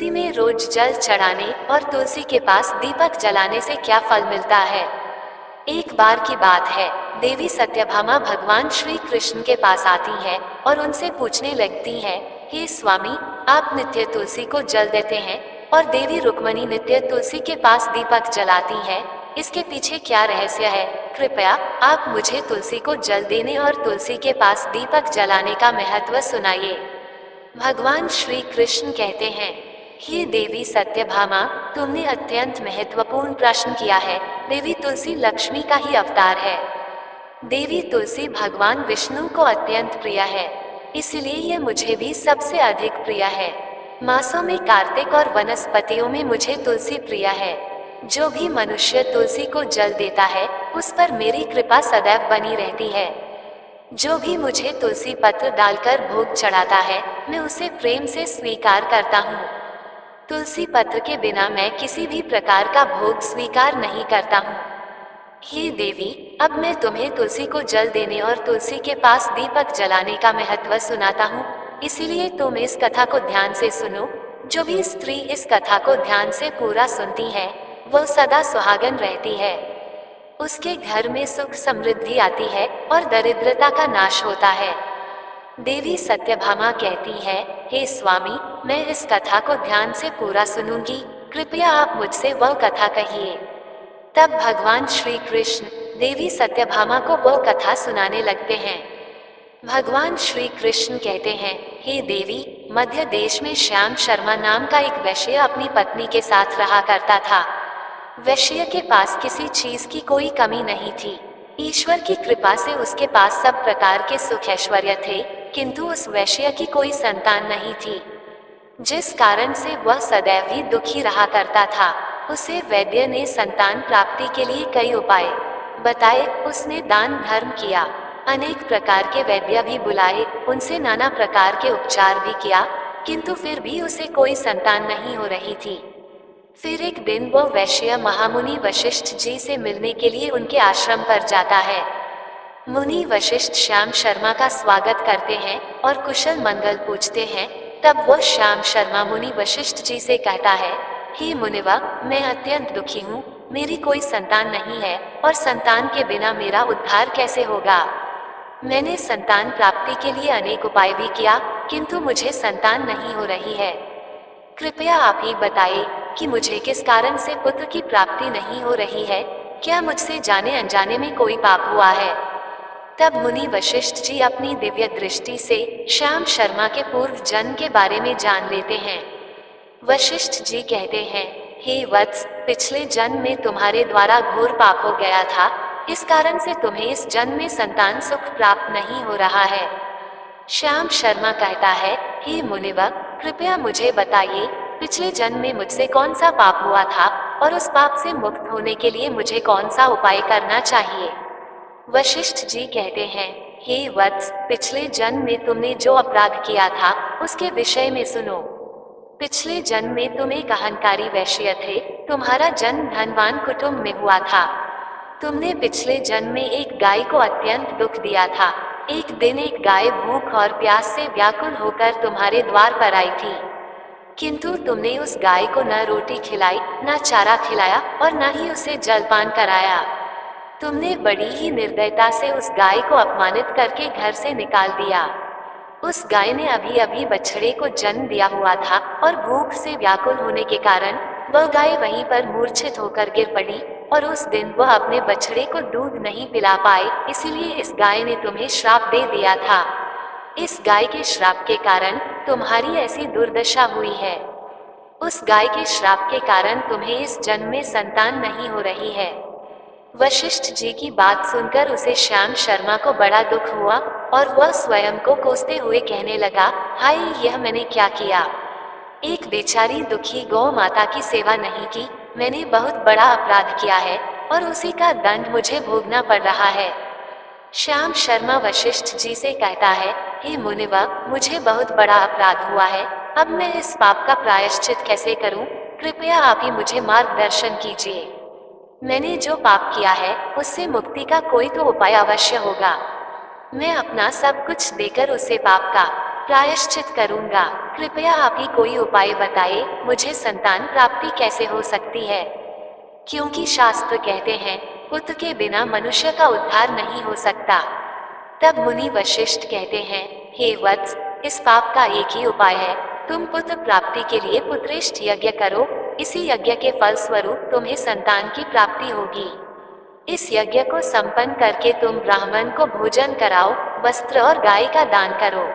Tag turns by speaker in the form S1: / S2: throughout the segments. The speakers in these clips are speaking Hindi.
S1: तुलसी में रोज जल चढ़ाने और तुलसी के पास दीपक जलाने से क्या फल मिलता है। एक बार की बात है, देवी सत्यभामा भगवान श्री कृष्ण के पास आती है और उनसे पूछने लगती है, हे स्वामी, आप नित्य तुलसी को जल देते हैं और देवी रुक्मणी नित्य तुलसी के पास दीपक जलाती है, इसके पीछे क्या रहस्य है। कृपया आप मुझे तुलसी को जल देने और तुलसी के पास दीपक जलाने का महत्व सुनाइए। भगवान श्री कृष्ण कहते हैं, हे देवी सत्यभामा, तुमने अत्यंत महत्वपूर्ण प्रश्न किया है। देवी तुलसी लक्ष्मी का ही अवतार है। देवी तुलसी भगवान विष्णु को अत्यंत प्रिय है, इसलिए ये मुझे भी सबसे अधिक प्रिय है। मासों में कार्तिक और वनस्पतियों में मुझे तुलसी प्रिय है। जो भी मनुष्य तुलसी को जल देता है, उस पर मेरी कृपा सदैव बनी रहती है। जो भी मुझे तुलसी पत्र डालकर भोग चढ़ाता है, मैं उसे प्रेम से स्वीकार करता हूँ। तुलसी पत्र के बिना मैं किसी भी प्रकार का भोग स्वीकार नहीं करता हूँ। हे देवी, अब मैं तुम्हें तुलसी को जल देने और तुलसी के पास दीपक जलाने का महत्व सुनाता हूँ, इसीलिए तुम इस कथा को ध्यान से सुनो। जो भी स्त्री इस कथा को ध्यान से पूरा सुनती है, वो सदा सुहागन रहती है। उसके घर में सुख समृद्धि आती है और दरिद्रता का नाश होता है। देवी सत्यभामा कहती है, हे स्वामी, मैं इस कथा को ध्यान से पूरा सुनूंगी, कृपया आप मुझसे वह कथा कहिए। तब भगवान श्री कृष्ण देवी सत्यभामा को वह कथा सुनाने लगते हैं। भगवान श्री कृष्ण कहते हैं, हे देवी, मध्य देश में श्याम शर्मा नाम का एक वैश्य अपनी पत्नी के साथ रहा करता था। वैश्य के पास किसी चीज की कोई कमी नहीं थी। ईश्वर की कृपा से उसके पास सब प्रकार के सुख ऐश्वर्य थे, किंतु उस वैश्य की कोई संतान नहीं थी, जिस कारण से वह सदैव ही दुखी रहा करता था। उसे वैद्य ने संतान प्राप्ति के लिए कई उपाय बताए। उसने दान धर्म किया, अनेक प्रकार के वैद्य भी बुलाए, उनसे नाना प्रकार के उपचार भी किया, किंतु फिर भी उसे कोई संतान नहीं हो रही थी। फिर एक दिन वह वैश्य महामुनि वशिष्ठ जी से मिलने के लिए उनके आश्रम पर जाता है। मुनि वशिष्ठ श्याम शर्मा का स्वागत करते हैं और कुशल मंगल पूछते हैं। तब वह श्याम शर्मा मुनि वशिष्ठ जी से कहता है, हे मुनिवा, मैं अत्यंत दुखी हूँ, मेरी कोई संतान नहीं है और संतान के बिना मेरा उद्धार कैसे होगा। मैंने संतान प्राप्ति के लिए अनेक उपाय भी किया, किंतु मुझे संतान नहीं हो रही है। कृपया आप ही बताइए कि मुझे किस कारण से पुत्र की प्राप्ति नहीं हो रही है। क्या मुझसे जाने अनजाने में कोई पाप हुआ है। तब मुनि वशिष्ठ जी अपनी दिव्य दृष्टि से श्याम शर्मा के पूर्व जन्म के बारे में जान लेते हैं। वशिष्ठ जी कहते हैं, हे वत्स, पिछले जन्म में तुम्हारे द्वारा घोर पाप हो गया था, इस कारण से तुम्हें इस जन्म में संतान सुख प्राप्त नहीं हो रहा है। श्याम शर्मा कहता है, हे मुनिवर, कृपया मुझे बताइए, पिछले जन्म में मुझसे कौन सा पाप हुआ था और उस पाप से मुक्त होने के लिए मुझे कौन सा उपाय करना चाहिए। वशिष्ठ जी कहते हैं, हे वत्स, पिछले जन्म में तुमने जो अपराध किया था उसके विषय में सुनो। पिछले जन्म में तुम एक अहंकारी वैश्य थे। तुम्हारा जन्म धनवान कुटुंब में हुआ था। तुमने पिछले जन्म में एक गाय को अत्यंत दुख दिया था। एक दिन एक गाय भूख और प्यास से व्याकुल होकर तुम्हारे द्वार पर आई थी, किंतु तुमने उस गाय को न रोटी खिलाई, न चारा खिलाया और न ही उसे जलपान कराया। तुमने बड़ी ही निर्दयता से उस गाय को अपमानित करके घर से निकाल दिया। उस गाय ने अभी अभी बछड़े को जन्म दिया हुआ था और भूख से व्याकुल होने के कारण वह गाय वहीं पर मूर्छित होकर गिर पड़ी और उस दिन वह अपने बछड़े को दूध नहीं पिला पाए, इसीलिए इस गाय ने तुम्हें श्राप दे दिया था। इस गाय के श्राप के कारण तुम्हारी ऐसी दुर्दशा हुई है। उस गाय के श्राप के कारण तुम्हें इस जन्म में संतान नहीं हो रही है। वशिष्ठ जी की बात सुनकर उसे श्याम शर्मा को बड़ा दुख हुआ और वह स्वयं को कोसते हुए कहने लगा, हाय, यह मैंने क्या किया। एक बेचारी दुखी गौ माता की सेवा नहीं की। मैंने बहुत बड़ा अपराध किया है और उसी का दंड मुझे भोगना पड़ रहा है। श्याम शर्मा वशिष्ठ जी से कहता है, हे मुनिवर, मुझे बहुत बड़ा अपराध हुआ है। अब मैं इस पाप का प्रायश्चित कैसे करूं? कृपया आप ही मुझे मार्गदर्शन कीजिए। मैंने जो पाप किया है उससे मुक्ति का कोई तो उपाय अवश्य होगा। मैं अपना सब कुछ देकर उसे पाप का प्रायश्चित करूंगा। कृपया आप ही कोई उपाय बताइए, मुझे संतान प्राप्ति कैसे हो सकती है? क्योंकि शास्त्र कहते हैं, पुत्र के बिना मनुष्य का उद्धार नहीं हो सकता। तब मुनि वशिष्ठ कहते हैं, हे वत्स, इस पाप का एक ही उपाय है, तुम पुत्र प्राप्ति के लिए पुत्रेष्ठ यज्ञ करो, इसी यज्ञ के फल स्वरूप तुम्हें संतान की प्राप्ति होगी। इस यज्ञ को संपन्न करके तुम ब्राह्मण को भोजन कराओ, वस्त्र और गाय का दान करो,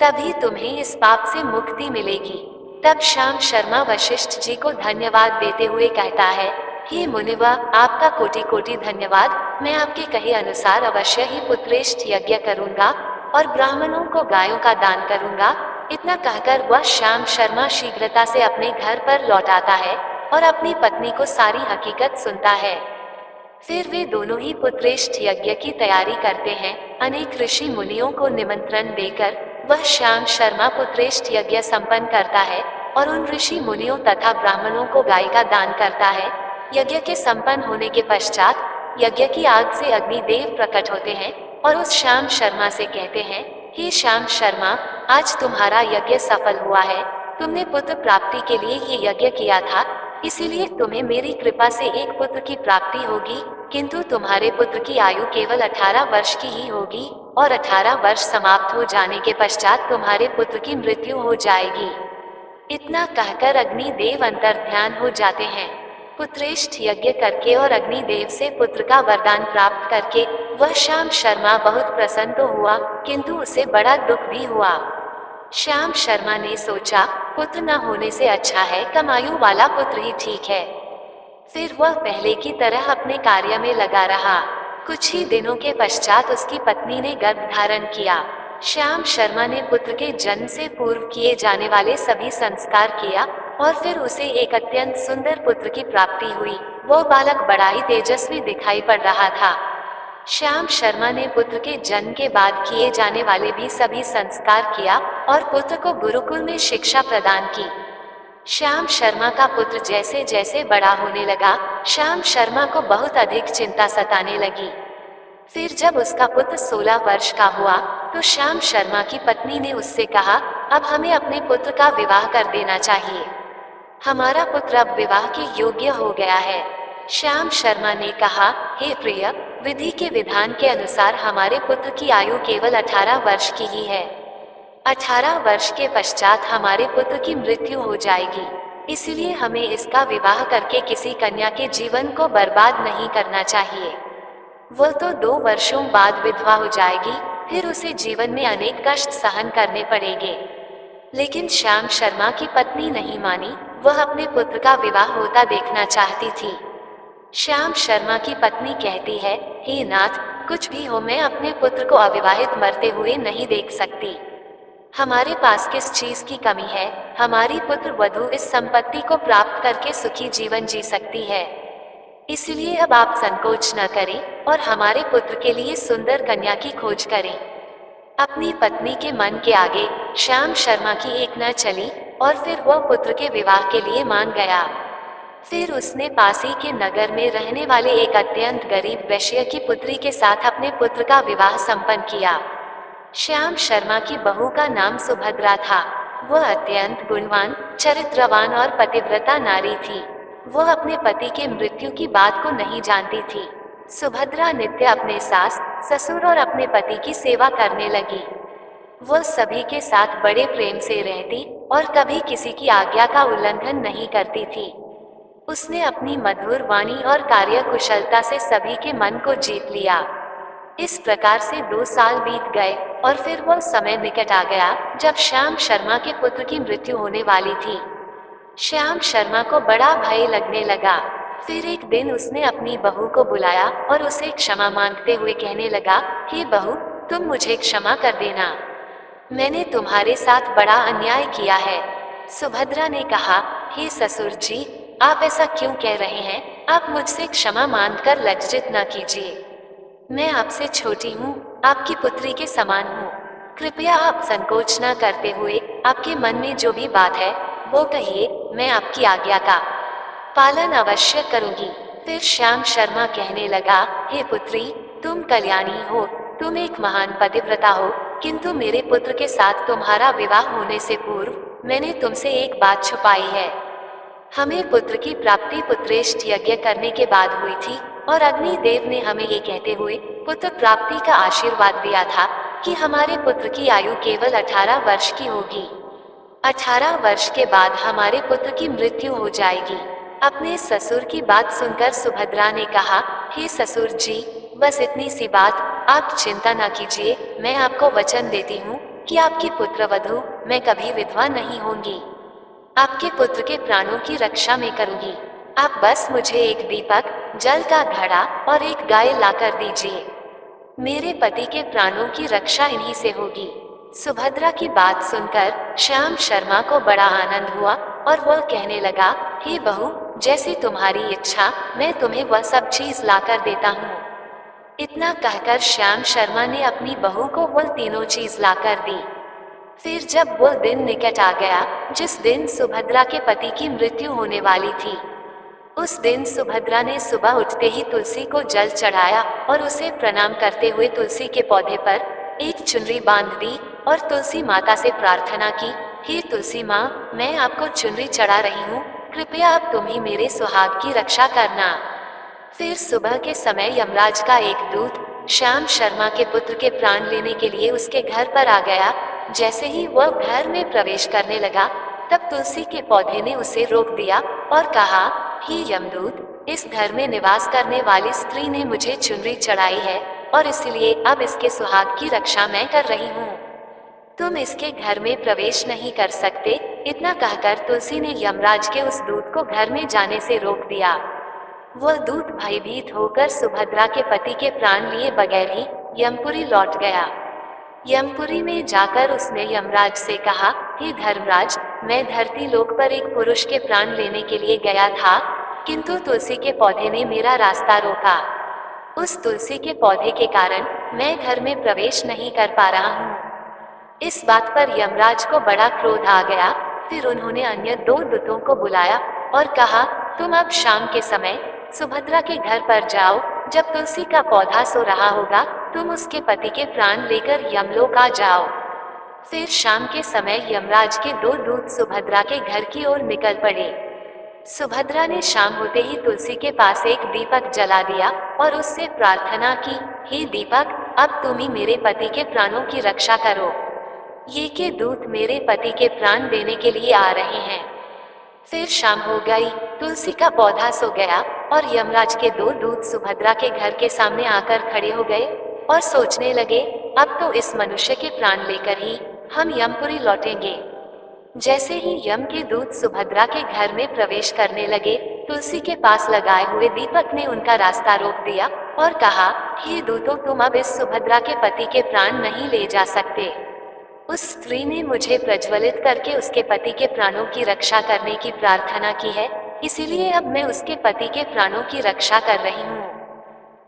S1: तभी तुम्हें इस पाप से मुक्ति मिलेगी। तब श्याम शर्मा वशिष्ठ जी को धन्यवाद देते हुए कहता है, हे मुनिवा, आपका कोटि कोटि धन्यवाद। मैं आपके कहे अनुसार अवश्य ही पुत्रेष्ठ यज्ञ करूंगा और ब्राह्मणों को गायों का दान करूंगा। इतना कहकर वह श्याम शर्मा शीघ्रता से अपने घर पर लौट आता है और अपनी पत्नी को सारी हकीकत सुनता है। फिर वे दोनों ही पुत्रेष्ठ यज्ञ की तैयारी करते हैं। अनेक ऋषि मुनियों को निमंत्रण देकर वह श्याम शर्मा पुत्रेष्ठ यज्ञ संपन्न करता है और उन ऋषि मुनियों तथा ब्राह्मणों को गाय का दान करता है। यज्ञ के संपन्न होने के पश्चात यज्ञ की आग से अग्निदेव प्रकट होते हैं और उस श्याम शर्मा से कहते हैं, हे श्याम शर्मा, आज तुम्हारा यज्ञ सफल हुआ है। तुमने पुत्र प्राप्ति के लिए ये यज्ञ किया था, इसीलिए तुम्हें मेरी कृपा से एक पुत्र की प्राप्ति होगी, किंतु तुम्हारे पुत्र की आयु केवल 18 वर्ष की ही होगी और 18 वर्ष समाप्त हो जाने के पश्चात तुम्हारे पुत्र की मृत्यु हो जाएगी। इतना कहकर अग्निदेव अंतर्ध्यान हो जाते हैं। पुत्रेष्ठ यज्ञ करके और अग्निदेव से पुत्र का वरदान प्राप्त करके वह श्याम शर्मा बहुत प्रसन्न तो हुआ, किंतु उसे बड़ा दुख भी हुआ। श्याम शर्मा ने सोचा, पुत्र न होने से अच्छा है कम आयु वाला पुत्र ही ठीक है। फिर वह पहले की तरह अपने कार्य में लगा रहा। कुछ ही दिनों के पश्चात उसकी पत्नी ने गर्भ धारण किया। श्याम शर्मा ने पुत्र के जन्म से पूर्व किए जाने वाले सभी संस्कार किया और फिर उसे एक अत्यंत सुंदर पुत्र की प्राप्ति हुई। वो बालक बड़ा ही तेजस्वी दिखाई पड़ रहा था। श्याम शर्मा ने पुत्र के जन्म के बाद किए जाने वाले भी सभी संस्कार किया और पुत्र को गुरुकुल में शिक्षा प्रदान की। श्याम शर्मा का पुत्र जैसे जैसे बड़ा होने लगा, श्याम शर्मा को बहुत अधिक चिंता सताने लगी। फिर जब उसका पुत्र 16 वर्ष का हुआ तो श्याम शर्मा की पत्नी ने उससे कहा, अब हमें अपने पुत्र का विवाह कर देना चाहिए। हमारा पुत्र अब विवाह के योग्य हो गया है। श्याम शर्मा ने कहा, हे प्रिय, विधि के विधान के अनुसार हमारे पुत्र की आयु केवल 18 वर्ष की ही है। 18 वर्ष के पश्चात हमारे पुत्र की मृत्यु हो जाएगी, इसलिए हमें इसका विवाह करके किसी कन्या के जीवन को बर्बाद नहीं करना चाहिए। वह तो 2 वर्षों बाद विधवा हो जाएगी, फिर उसे जीवन में अनेक कष्ट सहन करने पड़ेंगे। लेकिन श्याम शर्मा की पत्नी नहीं मानी, वह अपने पुत्र का विवाह होता देखना चाहती थी। श्याम शर्मा की पत्नी कहती है, हे नाथ, कुछ भी हो, मैं अपने पुत्र को अविवाहित मरते हुए नहीं देख सकती। हमारे पास किस चीज की कमी है? हमारी पुत्र वधू इस संपत्ति को प्राप्त करके सुखी जीवन जी सकती है। इसलिए अब आप संकोच न करें और हमारे पुत्र के लिए सुंदर कन्या की खोज करें। अपनी पत्नी के मन के आगे श्याम शर्मा की एक न चली और फिर वह पुत्र के विवाह के लिए मान गया। फिर उसने पास ही के नगर में रहने वाले एक अत्यंत गरीब वैश्य की पुत्री के साथ अपने पुत्र का विवाह संपन्न किया। श्याम शर्मा की बहू का नाम सुभद्रा था। वह अत्यंत गुणवान, चरित्रवान और पतिव्रता नारी थी। वह अपने पति के मृत्यु की बात को नहीं जानती थी। सुभद्रा नित्य अपने सास, ससुर और अपने पति की सेवा करने लगी। वह सभी के साथ बड़े प्रेम से रहती और कभी किसी की आज्ञा का उल्लंघन नहीं करती थी। उसने अपनी मधुर वाणी और कार्य कुशलता से सभी के मन को जीत लिया। इस प्रकार से 2 साल बीत गए और फिर वह समय निकट आ गया जब श्याम शर्मा के पुत्र की मृत्यु होने वाली थी। श्याम शर्मा को बड़ा भय लगने लगा। फिर एक दिन उसने अपनी बहू को बुलाया और उसे क्षमा मांगते हुए कहने लगा, हे बहू, तुम मुझे क्षमा कर देना, मैंने तुम्हारे साथ बड़ा अन्याय किया है। सुभद्रा ने कहा, हे ससुर जी, आप ऐसा क्यों कह रहे हैं? आप मुझसे क्षमा मांगकर लज्जित न कीजिए। मैं आपसे छोटी हूँ, आपकी पुत्री के समान हूँ। कृपया आप संकोच न करते हुए आपके मन में जो भी बात है वो कहिए, मैं आपकी आज्ञा का पालन अवश्य करूंगी। फिर श्याम शर्मा कहने लगा, हे पुत्री, तुम कल्याणी हो, तुम एक महान पतिव्रता हो, किंतु मेरे पुत्र के साथ तुम्हारा विवाह होने से पूर्व मैंने तुमसे एक बात छुपाई है। हमें पुत्र की प्राप्ति पुत्रेष्ठ यज्ञ करने के बाद हुई थी, और अग्नि देव ने हमें ये कहते हुए पुत्र प्राप्ति का आशीर्वाद दिया था कि हमारे पुत्र की आयु केवल 18 वर्ष की होगी। 18 वर्ष के बाद हमारे पुत्र की मृत्यु हो जाएगी। अपने ससुर की बात सुनकर सुभद्रा ने कहा, हे ससुर जी, बस इतनी सी बात, आप चिंता न कीजिए। मैं आपको वचन देती हूँ कि आपकी पुत्रवधू मैं कभी विधवा नहीं होंगी। आपके पुत्र के प्राणों की रक्षा मैं करूंगी। आप बस मुझे एक दीपक, जल का घड़ा और एक गाय लाकर दीजिए। मेरे पति के प्राणों की रक्षा इन्हीं से होगी। सुभद्रा की बात सुनकर श्याम शर्मा को बड़ा आनंद हुआ और वह कहने लगा, हे बहू, जैसी तुम्हारी इच्छा, मैं तुम्हें वह सब चीज लाकर देता हूँ। इतना कहकर श्याम शर्मा ने अपनी बहू को वह तीनों चीज लाकर दी। फिर जब वह दिन निकट आ गया जिस दिन सुभद्रा के पति की मृत्यु होने वाली थी, उस दिन सुभद्रा ने सुबह उठते ही तुलसी को जल चढ़ाया और उसे प्रणाम करते हुए तुलसी के पौधे पर एक चुनरी बांध दी और तुलसी माता से प्रार्थना की, हे तुलसी माँ, मैं आपको चुनरी चढ़ा रही हूँ, कृपया अब तुम ही मेरे सुहाग की रक्षा करना। फिर सुबह के समय यमराज का एक दूत श्याम शर्मा के पुत्र के प्राण लेने के लिए उसके घर पर आ गया। जैसे ही वह घर में प्रवेश करने लगा, तब तुलसी के पौधे ने उसे रोक दिया और कहा, हे यमदूत, इस घर में निवास करने वाली स्त्री ने मुझे चुनरी चढ़ाई है और इसलिए अब इसके सुहाग की रक्षा मैं कर रही हूँ। तुम इसके घर में प्रवेश नहीं कर सकते। इतना कहकर तुलसी ने यमराज के उस दूत को घर में जाने से रोक दिया। वह दूत भयभीत होकर सुभद्रा के पति के प्राण लिए बगैर ही यमपुरी लौट गया। यमपुरी में जाकर उसने यमराज से कहा, हे धर्मराज, मैं धरती लोक पर एक पुरुष के प्राण लेने के लिए गया था, किंतु तुलसी के पौधे ने मेरा रास्ता रोका। उस तुलसी के पौधे के कारण मैं घर में प्रवेश नहीं कर पा रहा हूँ। इस बात पर यमराज को बड़ा क्रोध आ गया। फिर उन्होंने अन्य 2 दूतों को बुलाया और कहा, तुम अब शाम के समय सुभद्रा के घर पर जाओ। जब तुलसी का पौधा सो रहा होगा, तुम उसके पति के प्राण लेकर यमलोक आ जाओ। फिर शाम के समय यमराज के 2 दूत सुभद्रा के घर की ओर निकल पड़े। सुभद्रा ने शाम होते ही तुलसी के पास एक दीपक जला दिया और उससे प्रार्थना की, हे दीपक, अब तुम ही मेरे पति के प्राणों की रक्षा करो। ये के दूत मेरे पति के प्राण देने के लिए आ रहे हैं। फिर शाम हो गई, तुलसी का पौधा सो गया और यमराज के 2 दूत सुभद्रा के घर के सामने आकर खड़े हो गए और सोचने लगे, अब तो इस मनुष्य के प्राण लेकर ही हम यमपुरी लौटेंगे। जैसे ही यम के दूत सुभद्रा के घर में प्रवेश करने लगे, तुलसी के पास लगाए हुए दीपक ने उनका रास्ता रोक दिया और कहा, हे दूतों, तुम अब इस सुभद्रा के पति के प्राण नहीं ले जा सकते। उस स्त्री ने मुझे प्रज्वलित करके उसके पति के प्राणों की रक्षा करने की प्रार्थना की है, इसीलिए अब मैं उसके पति के प्राणों की रक्षा कर रही हूँ।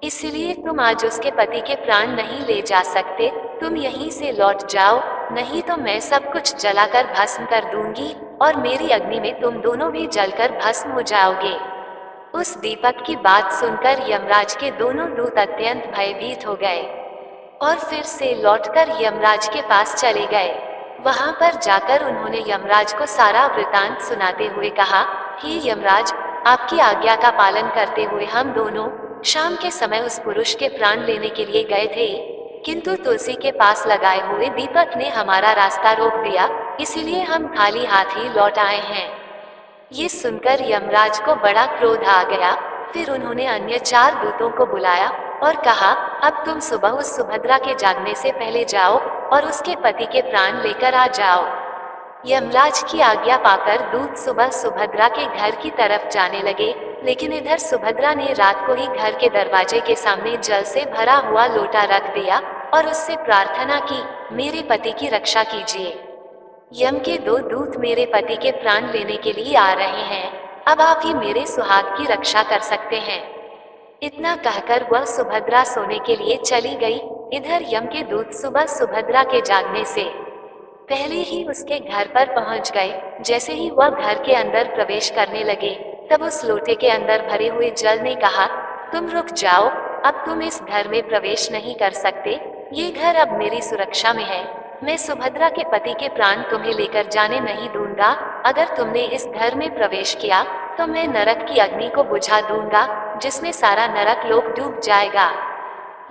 S1: इसलिए तुम आज उसके पति के प्राण नहीं ले जा सकते। तुम यहीं से लौट जाओ, नहीं तो मैं सब कुछ जलाकर भस्म कर दूंगी और मेरी अग्नि में तुम दोनों भी जलकर भस्म हो जाओगे। उस दीपक की बात सुनकर यमराज के दोनों दूत अत्यंत भयभीत हो गए और फिर से लौटकर यमराज के पास चले गए। वहां पर जाकर उन्होंने यमराज को सारा वृतांत सुनाते हुए कहा, हे यमराज, आपकी आज्ञा का पालन करते हुए हम दोनों शाम के समय उस पुरुष के प्राण लेने के लिए गए थे, किंतु तुलसी के पास लगाए हुए दीपक ने हमारा रास्ता रोक दिया, इसीलिए हम खाली हाथ ही लौट आए हैं। ये सुनकर यमराज को बड़ा क्रोध आ गया। फिर उन्होंने अन्य 4 दूतों को बुलाया और कहा, अब तुम सुबह उस सुभद्रा के जागने से पहले जाओ और उसके पति के प्राण लेकर आ जाओ। यमराज की आज्ञा पाकर दूत सुबह सुभद्रा के घर की तरफ जाने लगे, लेकिन इधर सुभद्रा ने रात को ही घर के दरवाजे के सामने जल से भरा हुआ लोटा रख दिया और उससे प्रार्थना की, मेरे पति की रक्षा कीजिए। यम के 2 दूत मेरे पति के प्राण लेने के लिए आ रहे हैं, अब आप ही मेरे सुहाग की रक्षा कर सकते हैं। इतना कहकर वह सुभद्रा सोने के लिए चली गई। इधर यम के दूत सुबह सुभद्रा के जागने से पहले ही उसके घर पर पहुंच गए। जैसे ही वह घर के अंदर प्रवेश करने लगे, तब उस लोटे के अंदर भरे हुए जल ने कहा, तुम रुक जाओ, अब तुम इस घर में प्रवेश नहीं कर सकते। ये घर अब मेरी सुरक्षा में है। मैं सुभद्रा के पति के प्राण तुम्हें लेकर जाने नहीं दूंगा। अगर तुमने इस घर में प्रवेश किया तो मैं नरक की अग्नि को बुझा दूंगा, जिसमें सारा नरक लोक डूब जाएगा।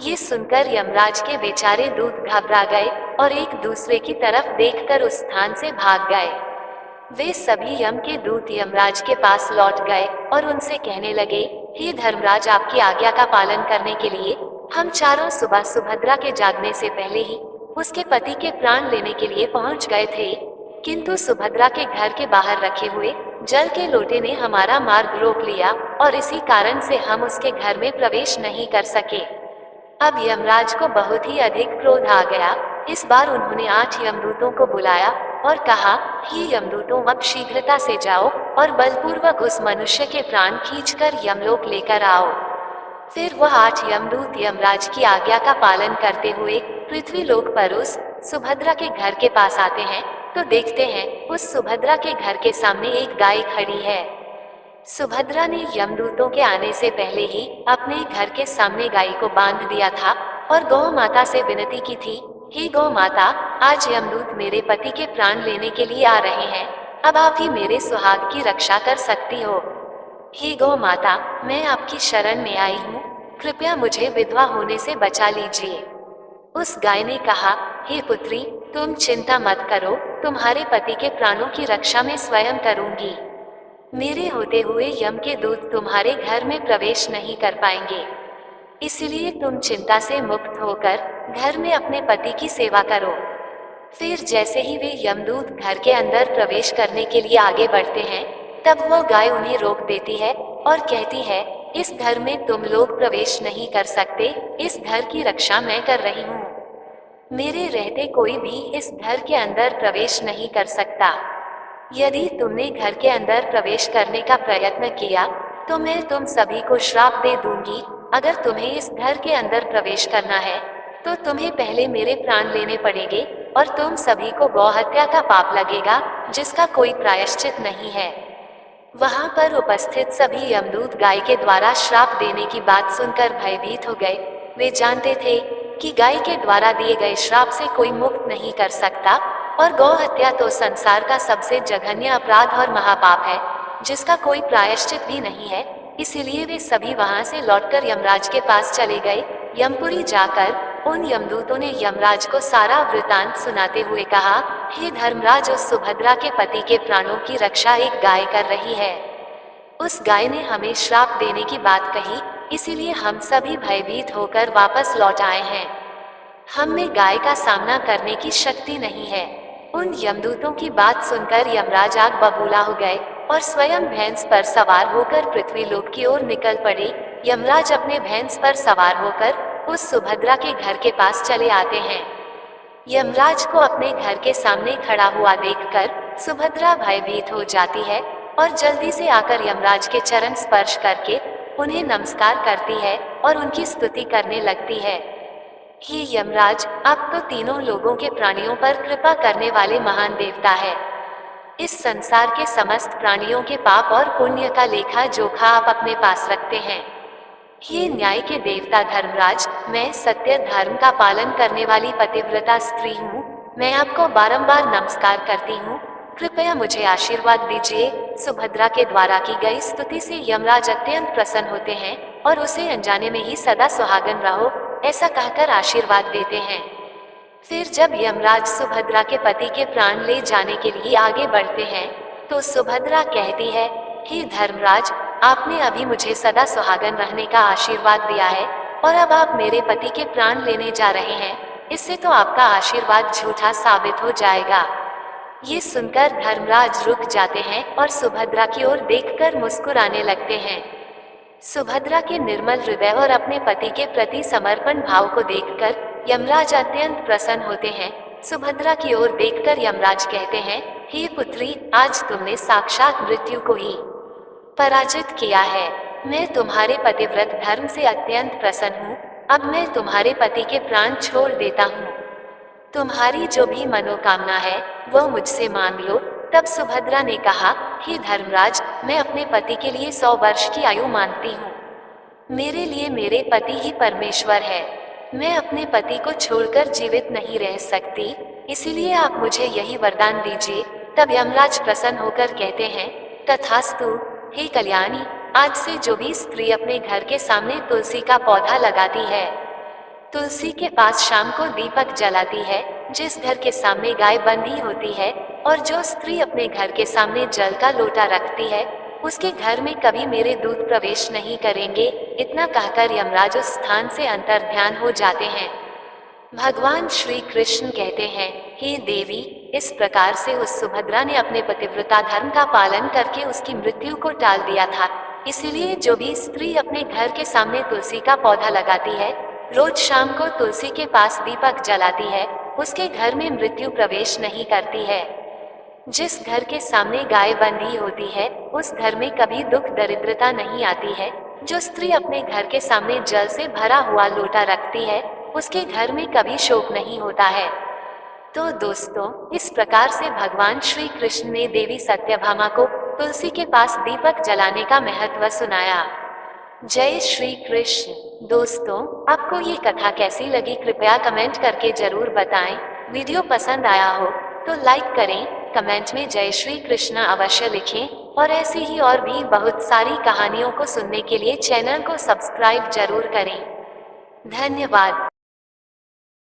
S1: ये सुनकर यमराज के बेचारे दूत घबरा गए और एक दूसरे की तरफ देखकर उस स्थान से भाग गए। वे सभी यम के दूत यमराज के पास लौट गए और उनसे कहने लगे, हे धर्मराज, आपकी आज्ञा का पालन करने के लिए हम चारों सुबह सुभद्रा के जागने से पहले ही उसके पति के प्राण लेने के लिए पहुंच गए थे, किंतु सुभद्रा के घर के बाहर रखे हुए जल के लोटे ने हमारा मार्ग रोक लिया और इसी कारण से हम उसके घर में प्रवेश नहीं कर सके। अब यमराज को बहुत ही अधिक क्रोध आ गया। इस बार उन्होंने 8 यमदूतों को बुलाया और कहा, हे यमदूतों, अब शीघ्रता से जाओ और बलपूर्वक उस मनुष्य के प्राण खींचकर यमलोक लेकर आओ। फिर वह 8 यमदूत यमराज की आज्ञा का पालन करते हुए पृथ्वी लोक पर उस सुभद्रा के घर के पास आते हैं तो देखते हैं उस सुभद्रा के घर के सामने एक गाय खड़ी है। सुभद्रा ने यमदूतों के आने से पहले ही अपने घर के सामने गाय को बांध दिया था और गौ माता से विनती की थी, हे गौ माता, आज यमदूत मेरे पति के प्राण लेने के लिए आ रहे हैं। अब आप ही मेरे सुहाग की रक्षा कर सकती हो। हे गौ माता, मैं आपकी शरण में आई हूँ, कृपया मुझे विधवा होने से बचा लीजिए। उस गाय ने कहा, हे पुत्री, तुम चिंता मत करो, तुम्हारे पति के प्राणों की रक्षा मैं स्वयं करूंगी। मेरे होते हुए यम के दूत तुम्हारे घर में प्रवेश नहीं कर पाएंगे, इसलिए तुम चिंता से मुक्त होकर घर में अपने पति की सेवा करो। फिर जैसे ही वे यमदूत घर के अंदर प्रवेश करने के लिए आगे बढ़ते हैं, तब वह गाय उन्हें रोक देती है और कहती है, इस घर में तुम लोग प्रवेश नहीं कर सकते, इस घर की रक्षा मैं कर रही हूँ। मेरे रहते कोई भी इस घर के अंदर प्रवेश नहीं कर सकता। यदि तुमने घर के अंदर प्रवेश करने का प्रयत्न किया तो मैं तुम सभी को श्राप दे दूंगी। अगर तुम्हें इस घर के अंदर प्रवेश करना है तो तुम्हें पहले मेरे प्राण लेने पड़ेंगे और तुम सभी को गौहत्या का पाप लगेगा, जिसका कोई प्रायश्चित नहीं है। वहां पर उपस्थित सभी यमदूत गाय के द्वारा श्राप देने की बात सुनकर भयभीत हो गए। वे जानते थे कि गाय के द्वारा दिए गए श्राप से कोई मुक्त नहीं कर सकता और गौ हत्या तो संसार का सबसे जघन्य अपराध और महापाप है, जिसका कोई प्रायश्चित भी नहीं है। इसीलिए वे सभी वहां से लौटकर यमराज के पास चले गए। यमपुरी जाकर उन यमदूतों ने यमराज को सारा वृतांत सुनाते हुए कहा, हे धर्मराज, उस सुभद्रा के पति के प्राणों की रक्षा एक गाय कर रही है। उस गाय ने हमें श्राप देने की बात कही, इसीलिए हम सभी भयभीत होकर वापस लौट आए हैं। हम में गाय का सामना करने की शक्ति नहीं है। उन यमदूतों की बात सुनकर यमराज आग बबूला हो गए और स्वयं भैंस पर सवार होकर पृथ्वी लोक की ओर निकल पड़े। यमराज अपने भैंस पर सवार होकर उस सुभद्रा के घर के पास चले आते हैं। यमराज को अपने घर के सामने खड़ा हुआ देखकर सुभद्रा भयभीत हो जाती है और जल्दी से आकर यमराज के चरण स्पर्श करके उन्हें नमस्कार करती है और उनकी स्तुति करने लगती है। हे यमराज, आप तो तीनों लोगों के प्राणियों पर कृपा करने वाले महान देवता है। इस संसार के समस्त प्राणियों के पाप और पुण्य का लेखा जोखा आप अपने पास रखते हैं। हे न्याय के देवता धर्मराज, मैं सत्य धर्म का पालन करने वाली पतिव्रता स्त्री हूँ। मैं आपको बारंबार नमस्कार करती हूँ, कृपया मुझे आशीर्वाद दीजिए। सुभद्रा के द्वारा की गई स्तुति से यमराज अत्यंत प्रसन्न होते हैं और उसे अनजाने में ही सदा सुहागन रहो ऐसा कहकर आशीर्वाद देते हैं। फिर जब यमराज सुभद्रा के पति के प्राण ले जाने के लिए आगे बढ़ते हैं तो सुभद्रा कहती है, हे धर्मराज, आपने अभी मुझे सदा सुहागन रहने का आशीर्वाद दिया है और अब आप मेरे पति के प्राण लेने जा रहे हैं, इससे तो आपका आशीर्वाद झूठा साबित हो जाएगा। ये सुनकर धर्मराज रुक जाते हैं और सुभद्रा की ओर देखकर मुस्कुराने लगते हैं। सुभद्रा के निर्मल हृदय और अपने पति के प्रति समर्पण भाव को देखकर यमराज अत्यंत प्रसन्न होते हैं। सुभद्रा की ओर देखकर यमराज कहते हैं, हे पुत्री, आज तुमने साक्षात मृत्यु को ही पराजित किया है। मैं तुम्हारे पतिव्रत धर्म से अत्यंत प्रसन्न हूँ। अब मैं तुम्हारे पति के प्राण छोड़ देता हूँ। तुम्हारी जो भी मनोकामना है वह मुझसे मांग लो। तब सुभद्रा ने कहा, हे धर्मराज, मैं अपने पति के लिए 100 वर्ष की आयु मांगती हूँ। मेरे लिए मेरे पति ही परमेश्वर है। मैं अपने पति को छोड़कर जीवित नहीं रह सकती, इसीलिए आप मुझे यही वरदान दीजिए। तब यमराज प्रसन्न होकर कहते हैं, तथास्तु, हे कल्याणी, आज से जो भी स्त्री अपने घर के सामने तुलसी का पौधा लगाती है, तुलसी के पास शाम को दीपक जलाती है, जिस घर के सामने गाय बंधी होती है, और जो स्त्री अपने घर के सामने जल का लोटा रखती है, उसके घर में कभी मेरे दूत प्रवेश नहीं करेंगे। इतना कहकर यमराज उस स्थान से अंतर्ध्यान हो जाते हैं। भगवान श्री कृष्ण कहते हैं, हे देवी, इस प्रकार से उस सुभद्रा ने अपने पतिव्रता धर्म का पालन करके उसकी मृत्यु को टाल दिया था। इसीलिए जो भी स्त्री अपने घर के सामने तुलसी का पौधा लगाती है, रोज शाम को तुलसी के पास दीपक जलाती है, उसके घर में मृत्यु प्रवेश नहीं करती है। जिस घर के सामने गाय बंधी होती है, उस घर में कभी दुख दरिद्रता नहीं आती है। जो स्त्री अपने घर के सामने जल से भरा हुआ लोटा रखती है, उसके घर में कभी शोक नहीं होता है। तो दोस्तों, इस प्रकार से भगवान श्री कृष्ण ने देवी सत्यभामा को तुलसी के पास दीपक जलाने का महत्व सुनाया। जय श्री कृष्ण। दोस्तों, आपको ये कथा कैसी लगी कृपया कमेंट करके जरूर बताएं। वीडियो पसंद आया हो तो लाइक करें, कमेंट में जय श्री कृष्ण अवश्य लिखें, और ऐसी ही और भी बहुत सारी कहानियों को सुनने के लिए चैनल को सब्सक्राइब जरूर करें। धन्यवाद।